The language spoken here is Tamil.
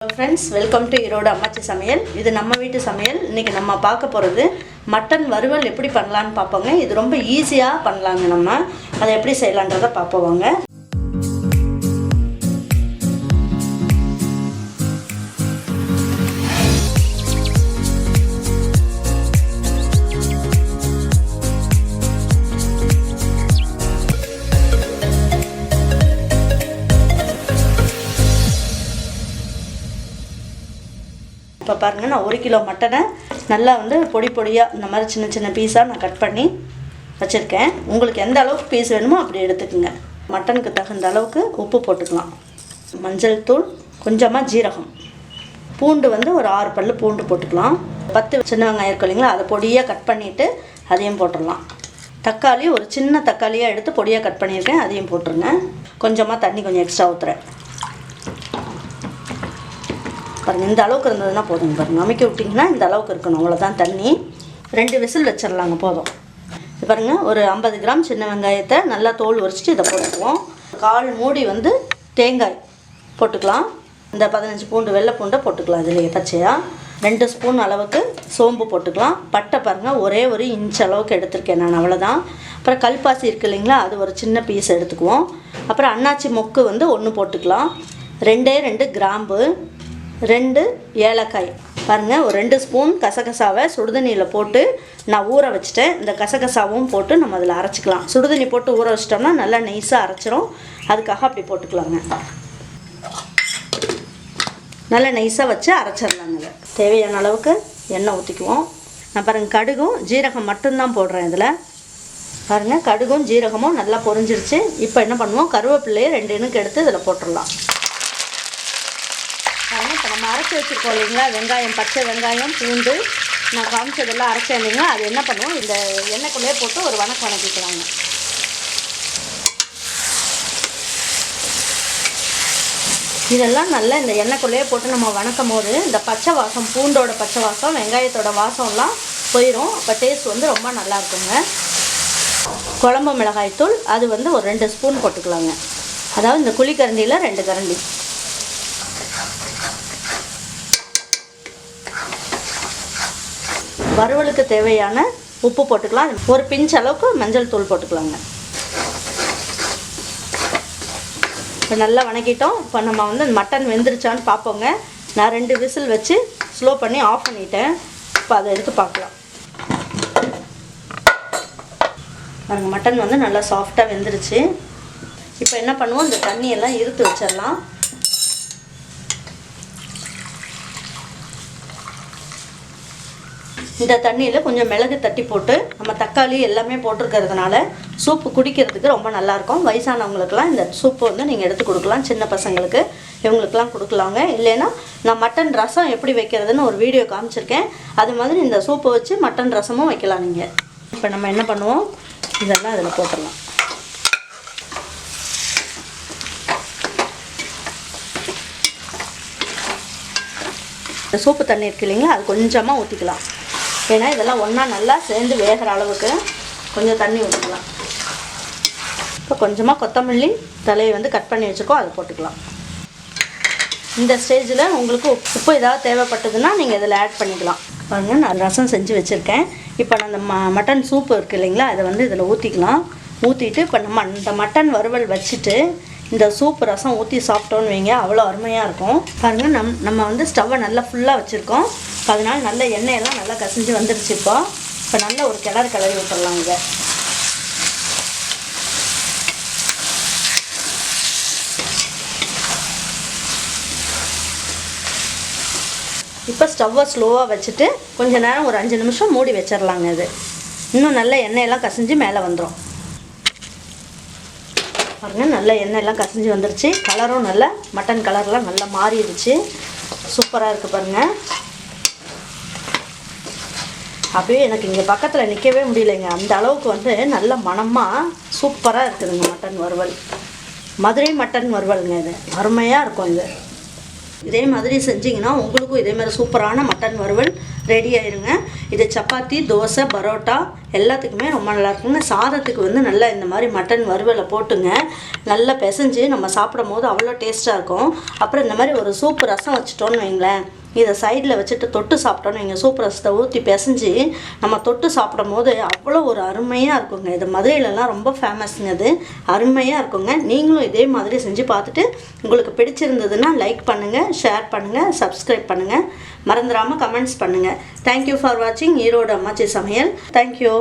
Hello friends, welcome to Erode அம்மாச்சி சமையல். இது நம்ம வீட்டு சமையல். இன்னைக்கு நம்ம பார்க்க போறது மட்டன் வறுவல் எப்படி பண்ணலாம்னு பாப்போங்க. இது ரொம்ப ஈஸியா பண்ணலாங்க. நம்ம அதை எப்படி செய்யலாம்ன்றத பாப்போங்க. இப்போ பாருங்க, நான் 1 கிலோ மட்டனை நல்லா பொடி பொடியாக இந்த மாதிரி சின்ன சின்ன பீஸாக நான் கட் பண்ணி வச்சுருக்கேன். உங்களுக்கு எந்த அளவுக்கு பீஸ் வேணுமோ அப்படி எடுத்துக்கோங்க. மட்டனுக்கு தகுந்த அளவுக்கு உப்பு போட்டுக்கலாம், மஞ்சள் தூள், கொஞ்சமாக ஜீரகம், பூண்டு ஒரு 6 பல்லு பூண்டு போட்டுக்கலாம். 10 சின்ன வெங்காயம் இருக்கு இல்லைங்களா, அதை பொடியாக கட் பண்ணிவிட்டு அதையும் போட்டுடலாம். தக்காளி ஒரு சின்ன தக்காளியாக எடுத்து பொடியாக கட் பண்ணியிருக்கேன், அதையும் போட்டுருங்க. கொஞ்சமாக தண்ணி கொஞ்சம் எக்ஸ்ட்ரா ஊற்றுறேன். பாருங்கள், இந்த அளவுக்கு இருந்ததுன்னா போதுங்க. பாருங்கள், அமைக்க விட்டிங்கன்னா இந்த அளவுக்கு இருக்கணும், அவ்வளோதான் தண்ணி. 2 விசில் வச்சிடலாங்க, போதும். இது பாருங்கள், ஒரு 50 கிராம் சின்ன வெங்காயத்தை நல்லா தோல் உரிச்சிட்டு இதை போட்டுக்குவோம். 1/4 மூடி தேங்காய் போட்டுக்கலாம். இந்த 15 பூண்டு வெள்ளை பூண்டை போட்டுக்கலாம் இதுலேயே பச்சையாக. 2 ஸ்பூன் அளவுக்கு சோம்பு போட்டுக்கலாம். பட்டை பாருங்கள், ஒரே 1 இன்ச் அளவுக்கு எடுத்திருக்கேன் நான், அவ்வளோதான். அப்புறம் கல்பாசி இருக்குது இல்லைங்களா, அது ஒரு சின்ன பீஸ் எடுத்துக்குவோம். அப்புறம் அன்னாச்சி மொக்கு 1 போட்டுக்கலாம். 2 கிராம்பு, 2 ஏலக்காய் பாருங்கள். ஒரு 2 ஸ்பூன் கசகசாவை சுடுதண்ணியில் போட்டு நான் ஊற வச்சுட்டேன். இந்த கசகசாவும் போட்டு நம்ம அதில் அரைச்சிக்கலாம். சுடுதண்ணி போட்டு ஊற வச்சிட்டோம்னா நல்லா நைஸாக அரைச்சிரும், அதுக்காக அப்படி போட்டுக்கலாங்க. நல்லா நைஸாக வச்சு அரைச்சிடலாங்க. இதை தேவையான அளவுக்கு எண்ணெய் ஊற்றிக்குவோம். நான் பாருங்கள், கடுகும் ஜீரகம் மட்டும்தான் போடுறேன் இதில். பாருங்கள், கடுகும் ஜீரகமும் நல்லா பொரிஞ்சிருச்சு. இப்போ என்ன பண்ணுவோம், கருவேப்பிலையை 2 இனுக்கு எடுத்து இதில் போட்டுடலாம். இப்போ நம்ம அரைச்சி வச்சுருக்கோம் இல்லைங்களா, வெங்காயம், பச்சை வெங்காயம், பூண்டு நான் காமிச்சதெல்லாம் அரைச்சேன் இல்லைங்களா, அது என்ன பண்ணுவோம், இந்த எண்ணெய்க்குள்ளேயே போட்டு ஒரு வணக்கிக்கலாங்க. இதெல்லாம் நல்லா இந்த எண்ணெய்க்குள்ளேயே போட்டு நம்ம வணக்கும் போது இந்த பச்சை வாசம், பூண்டோட பச்சை வாசம், வெங்காயத்தோட வாசம்லாம் போயிடும். அப்போ டேஸ்ட் ரொம்ப நல்லா இருக்குங்க. குழம்பு மிளகாய்த்தூள் அது ஒரு 2 ஸ்பூன் போட்டுக்கலாங்க. அதாவது இந்த குழிக்கரண்டியில் 2 கரண்டி. வறுவலுக்கு தேவையான உப்பு போட்டுக்கலாம். ஒரு பிஞ்ச் அளவுக்கு மஞ்சள் தூள் போட்டுக்கலாங்க. இப்போ நல்லா வணக்கிட்டோம். இப்போ நம்ம மட்டன் வெந்துருச்சான்னு பார்ப்போங்க. நான் 2 விசில் வச்சு ஸ்லோ பண்ணி ஆஃப் பண்ணிட்டேன். இப்போ அதை எடுத்து பார்க்கலாம். பாருங்கள், மட்டன் நல்லா சாஃப்டாக வெந்துருச்சு. இப்போ என்ன பண்ணுவோம், இந்த தண்ணியெல்லாம் இறுத்து வச்சிடலாம். இந்த தண்ணியில் கொஞ்சம் மிளகு தட்டி போட்டு, நம்ம தக்காளி எல்லாமே போட்டிருக்கிறதுனால சூப்பு குடிக்கிறதுக்கு ரொம்ப நல்லாயிருக்கும். வயசானவங்களுக்கெல்லாம் இந்த சூப்பு நீங்கள் எடுத்து கொடுக்கலாம். சின்ன பசங்களுக்கு இவங்களுக்கெல்லாம் கொடுக்கலாங்க. இல்லைன்னா நான் மட்டன் ரசம் எப்படி வைக்கிறதுன்னு ஒரு வீடியோ காமிச்சிருக்கேன். அது மாதிரி இந்த சூப்பை வச்சு மட்டன் ரசமும் வைக்கலாம் நீங்கள். இப்போ நம்ம என்ன பண்ணுவோம், இதெல்லாம் இதில் போட்டுடலாம். இந்த சூப்பு தண்ணி இருக்கு இல்லைங்களா, அது கொஞ்சமாக ஊற்றிக்கலாம். ஏன்னா இதெல்லாம் ஒன்றா நல்லா சேர்ந்து வேகிற அளவுக்கு கொஞ்சம் தண்ணி ஊற்றிக்கலாம். இப்போ கொஞ்சமாக கொத்தமல்லி தலையை கட் பண்ணி வச்சுருக்கோம், அதை போட்டுக்கலாம். இந்த ஸ்டேஜில் உங்களுக்கு உப்பு ஏதாவது தேவைப்பட்டதுன்னா நீங்கள் இதில் ஆட் பண்ணிக்கலாம். பாருங்கள், நான் ரசம் செஞ்சு வச்சுருக்கேன். இப்போ நான் இந்த மட்டன் சூப்பு இருக்குது இல்லைங்களா, அதை இதில் ஊற்றிக்கலாம். ஊற்றிட்டு இப்போ நம்ம இந்த மட்டன் வறுவல் வச்சுட்டு இந்த சூப்பு ரசம் ஊற்றி சாப்பிட்டோன்னு வைங்க, அவ்வளோ அருமையாக இருக்கும். பாருங்கள், நம்ம ஸ்டவ்வை நல்லா ஃபுல்லாக வச்சுருக்கோம். அதனால் நல்ல எண்ணெயெல்லாம் நல்லா கசிஞ்சு வந்துருச்சு. இப்போ நல்ல ஒரு கிளறி விட்டுடலாம். இதை இப்போ ஸ்டவ்வை ஸ்லோவாக வச்சுட்டு கொஞ்சம் நேரம் ஒரு 5 நிமிஷம் மூடி வச்சிடலாங்க. இது இன்னும் நல்ல எண்ணெயெல்லாம் கசிஞ்சு மேலே வந்துடும். பாருங்கள், நல்ல எண்ணெயெல்லாம் கசிஞ்சு வந்துருச்சு. கலரும் நல்ல மட்டன் கலர்லாம் நல்லா மாறிடுச்சு. சூப்பராக இருக்குது பாருங்கள். அப்படியே எனக்கு இங்கே பக்கத்தில் நிற்கவே முடியலைங்க, அந்த அளவுக்கு நல்ல மணமாக சூப்பராக இருக்குதுங்க மட்டன் வறுவல். மதுரை மட்டன் வறுவலுங்க, இது அருமையாக இருக்கும். இது இதே மாதிரி செஞ்சிங்கன்னா உங்களுக்கும் இதே மாதிரி சூப்பரான மட்டன் வறுவல் ரெடி ஆயிருங்க. இது சப்பாத்தி, தோசை, பரோட்டா எல்லாத்துக்குமே ரொம்ப நல்லாயிருக்குங்க. சாதத்துக்கு வந்து நல்லா இந்த மாதிரி மட்டன் வறுவலை போட்டுங்க நல்லா பிசைஞ்சு நம்ம சாப்பிடும் போது அவ்வளோ டேஸ்ட்டாக இருக்கும். அப்புறம் இந்த மாதிரி ஒரு சூப்பு ரசம் வச்சுட்டோன்னு வைங்களேன், இதை சைடில் வச்சுட்டு தொட்டு சாப்பிட்டோன்னு வைங்க, சூப்பு ரசத்தை ஊற்றி பிசைஞ்சு நம்ம தொட்டு சாப்பிடும் போது அவ்வளோ ஒரு அருமையாக இருக்குங்க. இது மதுரையிலலாம் ரொம்ப ஃபேமஸ்ங்க. அது அருமையாக இருக்குங்க. நீங்களும் இதே மாதிரி செஞ்சு பார்த்துட்டு உங்களுக்கு பிடிச்சிருந்ததுன்னா லைக் பண்ணுங்கள், ஷேர் பண்ணுங்கள், சப்ஸ்கிரைப் பண்ணுங்கள், மறந்துடாமல் கமெண்ட்ஸ் பண்ணுங்கள். தேங்க்யூ ஃபார் வாட்சிங் ஈரோடு அம்மாச்சி சமையல். தேங்க்யூ.